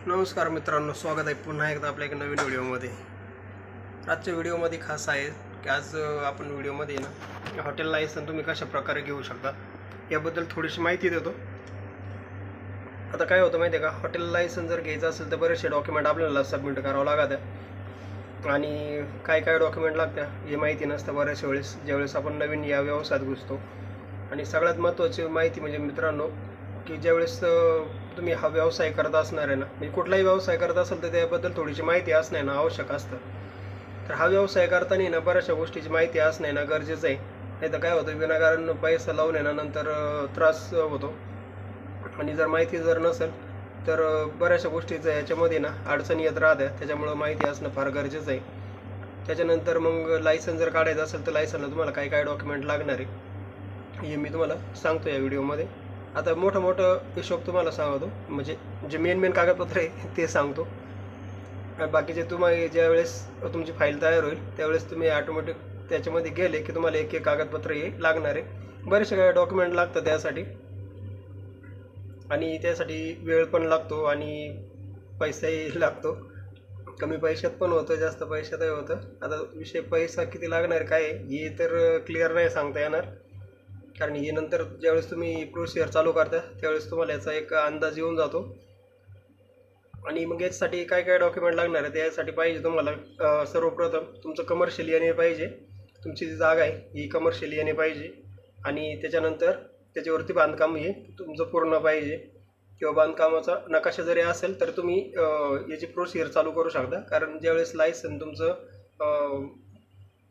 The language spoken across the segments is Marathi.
नमस्कार मित्रांनो, स्वागत आहे पुन्हा एकदा आपल्या एका नवीन व्हिडिओमध्ये। आजच्या व्हिडिओमध्ये खास आहे की आज आपण व्हिडिओमध्ये ना हॉटेल लायसन तुम्ही कशा प्रकारे घेऊ शकता याबद्दल थोडीशी माहिती देतो। आता काय होतं माहिती आहे का, हॉटेल लायसन जर घ्यायचं असेल तर बरेचसे डॉक्युमेंट आपल्याला सबमिट करावं लागतात आणि काय काय डॉक्युमेंट लागतात हे माहिती नसतं बऱ्याच वेळेस, ज्यावेळेस आपण नवीन या व्यवसायात घुसतो। आणि सगळ्यात महत्त्वाची माहिती म्हणजे मित्रांनो की ज्यावेळेस तुम्ही हा व्यवसाय करत असणार आहे ना, म्हणजे कुठलाही व्यवसाय करत असाल तर त्याबद्दल थोडीशी माहिती असणे ना आवश्यक असतं। तर हा व्यवसाय करताना ना बऱ्याचशा गोष्टीची माहिती असणे ना गरजेचं आहे, नाही तर काय होतं विनाकारण पैसा लावून ना नंतर त्रास होतो। आणि जर माहिती जर नसेल तर बऱ्याचशा गोष्टीचं याच्यामध्ये ना अडचणी येत राहतात, त्याच्यामुळं माहिती असणं फार गरजेचं आहे। त्याच्यानंतर मग लायसन जर काढायचं असेल तर लायसनला तुम्हाला काय काय डॉक्युमेंट लागणार आहे हे मी तुम्हाला सांगतो या व्हिडिओमध्ये। आता मोठं हिशोब तुम्हाला सांगतो, म्हणजे जे मेन कागदपत्र आहे ते सांगतो। बाकीचे तुम्हाला ज्यावेळेस तुमची फाईल तयार होईल त्यावेळेस तुम्ही ऑटोमॅटिक त्याच्यामध्ये गेले की तुम्हाला एक कागदपत्र हे लागणार आहे। बरेचसे काही डॉक्युमेंट लागतात त्यासाठी, आणि त्यासाठी वेळ पण लागतो आणि पैसाही लागतो। कमी पैशात पण होतं, जास्त पैशातही होतं। आता विषय पैसा किती लागणार काय हे तर क्लिअर नाही सांगता येणार, कारण हे नंतर ज्यावेळेस तुम्ही प्रोसिजर चालू करता त्यावेळेस तुम्हाला याचा एक अंदाज येऊन जातो। आणि मग याच्यासाठी काय काय डॉक्युमेंट लागणार आहे त्यासाठी पाहिजे तुम्हाला सर्वप्रथम तुमचं कमर्शियल एन ए पाहिजे, तुमची जी जागा आहे ही कमर्शियल एन ए पाहिजे। आणि त्याच्यानंतर त्याच्यावरती बांधकाम हे तुमचं पूर्ण पाहिजे, किंवा बांधकामाचा नकाशा जरी असेल तर तुम्ही याची प्रोसिजर चालू करू शकता। कारण ज्यावेळेस लायसन तुमचं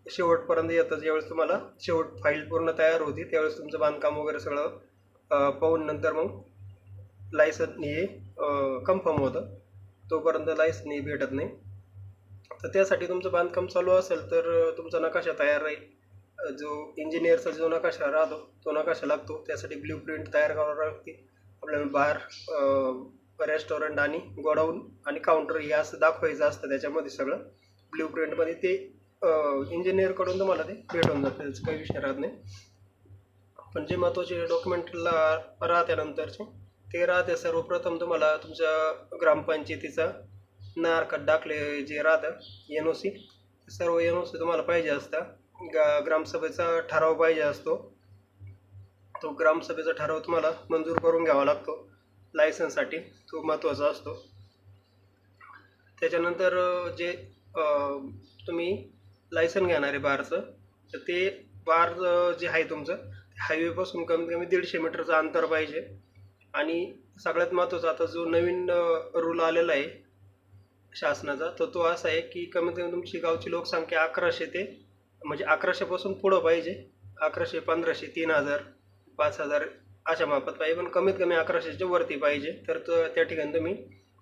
शेवटपर्यंत येतं, ज्यावेळेस तुम्हाला शेवट फाईल पूर्ण तयार होती त्यावेळेस तुमचं बांधकाम वगैरे सगळं पाहून नंतर मग लायसन हे कन्फर्म होतं, तोपर्यंत लायसन हे भेटत नाही। तर त्यासाठी तुमचं बांधकाम चालू असेल तर तुमचा नकाशा तयार राहील, जो इंजिनियरचा जो नकाशा राहतो तो नकाशा लागतो। त्यासाठी ब्ल्यू प्रिंट तयार करावं लागते आपल्याला। बार, रेस्टॉरंट आणि गोडाऊन आणि काउंटर हे असं दाखवायचं असतं त्याच्यामध्ये सगळं ब्ल्यू प्रिंटमध्ये। ते इंजिनियरकडून तुम्हाला ते भेटून जातं, त्याचा काही विषय राहत नाही। पण जे महत्त्वाचे डॉक्युमेंटला राहते नंतरचे ते राहते, सर्वप्रथम तुम्हाला तुमच्या ग्रामपंचायतीचा नारकात दाखले जे राहतं NOC, सर्व NOC तुम्हाला पाहिजे असतं। ग्रामसभेचा ठराव पाहिजे असतो, तो ग्रामसभेचा ठराव तुम्हाला मंजूर करून घ्यावा लागतो लायसनसाठी, तो महत्त्वाचा असतो। त्याच्यानंतर जे तुम्ही लायसन घेणार आहे बारचं, तर ते बार जे आहे तुमचं हायवेपासून कमीत कमी 150 मीटरचं अंतर पाहिजे। आणि सगळ्यात महत्त्वाचा आता जो नवीन रूल आलेला आहे शासनाचा, तर तो असा आहे की कमीत कमी तुमची गावची लोकसंख्या 1100 ते म्हणजे 1100 पुढं पाहिजे। 1100, 1500, 3000, 5000 अशा मापात पाहिजे, पण कमीत कमी 1100च्या वरती पाहिजे। तर त्या ठिकाणी तुम्ही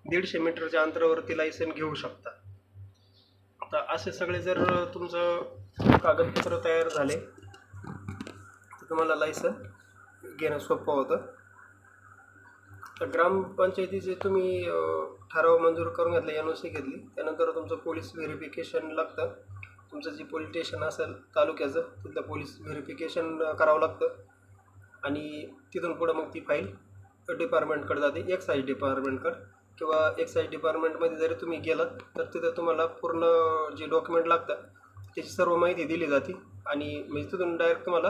150 मीटरच्या अंतरावरती लायसन घेऊ शकता। आता असे सगळे जर तुमचं कागदपत्र तयार झाले तर तुम्हाला लायसन घेणं सोपं होतं। तर ग्रामपंचायतीचे तुम्ही ठराव मंजूर करून घेतला, NOC घेतली, त्यानंतर तुमचं पोलीस व्हेरिफिकेशन लागतं। तुमचं जे पोलीस स्टेशन असेल तालुक्याचं तिथलं पोलीस व्हेरिफिकेशन करावं लागतं, आणि तिथून पुढं मग ती फाईल डिपार्टमेंटकडे जाते, एक्साईज डिपार्टमेंटकडे। किंवा एक्साईज डिपार्टमेंटमध्ये जरी तुम्ही गेलात तर तिथं तुम्हाला पूर्ण जे डॉक्युमेंट लागतात त्याची सर्व माहिती दिली जाते, आणि म्हणजे तिथून डायरेक्ट तुम्हाला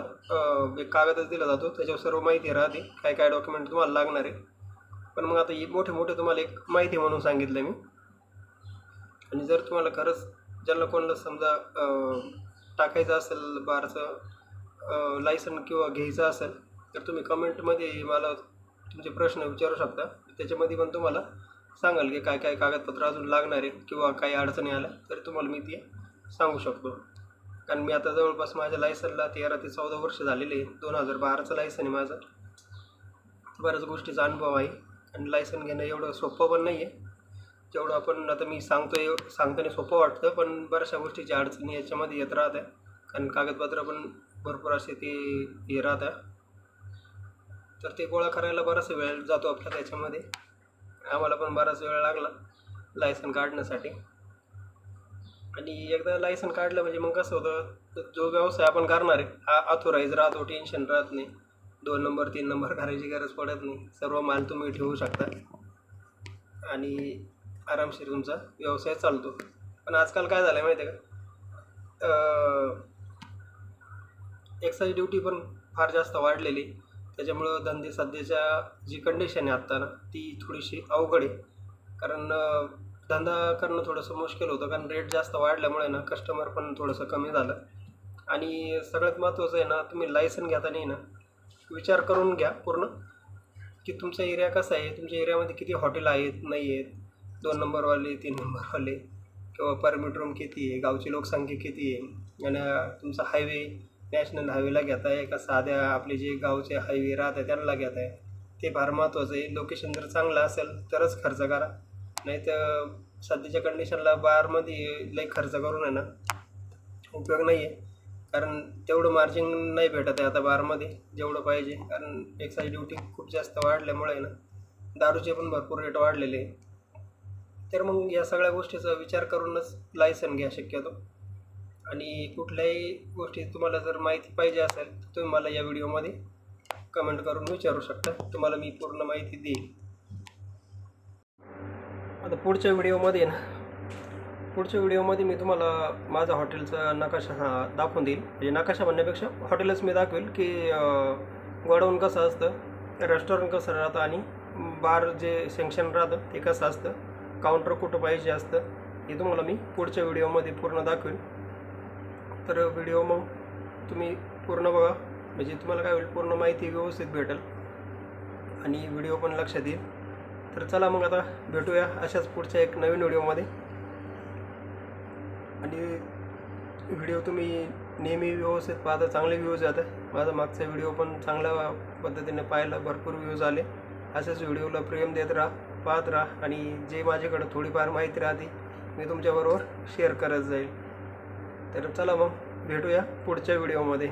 एक कागदच दिला जातो, त्याच्यावर सर्व माहिती राहते काय काय डॉक्युमेंट तुम्हाला लागणार आहे। पण मग आता ही मोठे तुम्हाला एक माहिती म्हणून सांगितलं मी। आणि जर तुम्हाला खरंच ज्यांना कोणाला समजा टाकायचं असेल बारचं लायसन किंवा घ्यायचं असेल तर तुम्ही कमेंटमध्ये मला तुमचे प्रश्न विचारू शकता, त्याच्यामध्ये पण तुम्हाला सांगाल की काय काय कागदपत्र अजून लागणार आहे किंवा काही अडचणी आल्या तर तुम्हाला मी ते सांगू शकतो। कारण मी आता जवळपास माझ्या लायसनला 13 ते 14 वर्ष झालेले आहे, 2012चं लायसन आहे माझं। बऱ्याच गोष्टीचा अनुभव आहे, आणि लायसन घेणं एवढं सोपं पण नाही आहे जेवढं आपण आता मी सांगताना सोपं वाटतं, पण बऱ्याचशा गोष्टीची अडचणी याच्यामध्ये येत राहत्या, कारण कागदपत्र पण भरपूर असे ते हे राहतात, तर ते गोळा करायला बराच वेळ जातो आपला त्याच्यामध्ये। आम्हाला पण बराच वेळ लागला लायसन काढण्यासाठी। आणि एकदा लायसन काढलं म्हणजे मग कसं होतं, जो व्यवसाय आपण करणार आहे हा ऑथोराईज राहतो, टेन्शन राहत नाही, 2 नंबर 3 नंबर करायची गरज पडत नाही, सर्व माल तुम्ही ठेवू शकता। आणि आरामशीर तुमचा व्यवसाय चालतो. पण आजकाल काय झालं आहे माहिती आहे का, एक्साईज ड्युटी पण फार जास्त वाढलेली. त्याच्यामुळं धंदे सध्याच्या जी कंडिशन आहे आत्ता ना, ती थोडीशी अवघड आहे. कारण धंदा करणं थोडंसं मुश्किल होतं, कारण रेट जास्त वाढल्यामुळे ना कस्टमर पण थोडंसं कमी झालं. आणि सगळ्यात महत्त्वाचं आहे ना, तुम्ही लायसन घेताना ना विचार करून घ्या पूर्ण, की तुमचा एरिया कसा आहे, तुमच्या एरियामध्ये किती हॉटेल आहेत, नाही आहेत, 2 नंबरवाले, 3 नंबरवाले, किंवा परमिट रूम किती आहे, गावची लोकसंख्या किती आहे, आणि तुमचा हायवे नॅशनल हायवेला घेत आहे का साध्या आपले जे गावचे हायवे राहत आहे त्यांना घेत आहे, ते फार महत्त्वाचं आहे. लोकेशन जर चांगलं असेल तरच खर्च करा, नाही तर सध्याच्या कंडिशनला बारमध्ये लई खर्च करून आहे ना उपयोग नाही आहे. कारण तेवढं मार्जिन नाही भेटत आहे आता बारमध्ये जेवढं पाहिजे. कारण एक्साईज ड्युटी खूप जास्त वाढल्यामुळे आहे ना दारूचे पण भरपूर रेट वाढलेले आहे. तर मग या सगळ्या गोष्टीचा विचार करूनच लायसन घ्या शक्यतो. आणि कुठल्याही गोष्टी तुम्हाला जर माहिती पाहिजे असेल तर तुम्ही मला या व्हिडिओमध्ये कमेंट करून विचारू शकता, तुम्हाला मी पूर्ण माहिती देईन. आता पुढच्या व्हिडिओमध्ये मी तुम्हाला माझा हॉटेलचा नकाशा दाखवून देईल. म्हणजे नकाशा म्हणण्यापेक्षा हॉटेलच मी दाखवेल की गोडाऊन कसं असतं, रेस्टॉरंट कसं राहतं, आणि बार जे सँक्शन राहतं ते कसं असतं, काउंटर कुठं पाहिजे असतं, हे तुम्हाला मी पुढच्या व्हिडिओमध्ये पूर्ण दाखवेल. तर व्हिडिओ मग तुम्ही पूर्ण बघा, म्हणजे तुम्हाला काय होईल, पूर्ण माहिती व्यवस्थित भेटेल आणि व्हिडिओ पण लक्षात येईल. तर चला मग आता भेटूया अशाच पुढच्या एक नवीन व्हिडिओमध्ये. आणि व्हिडिओ तुम्ही नेहमी व्यवस्थित पाहता, चांगले व्ह्यूज येतात. माझा मागचा व्हिडिओ पण चांगल्या पद्धतीने पाहायला भरपूर व्ह्यूज आले. असेच व्हिडिओला प्रेम देत राहा, पाहत राहा, आणि जे माझ्याकडं थोडीफार माहिती राहते मी तुमच्याबरोबर शेअर करत जाईल. तर चला मग भेटूया पुढच्या व्हिडिओमध्ये.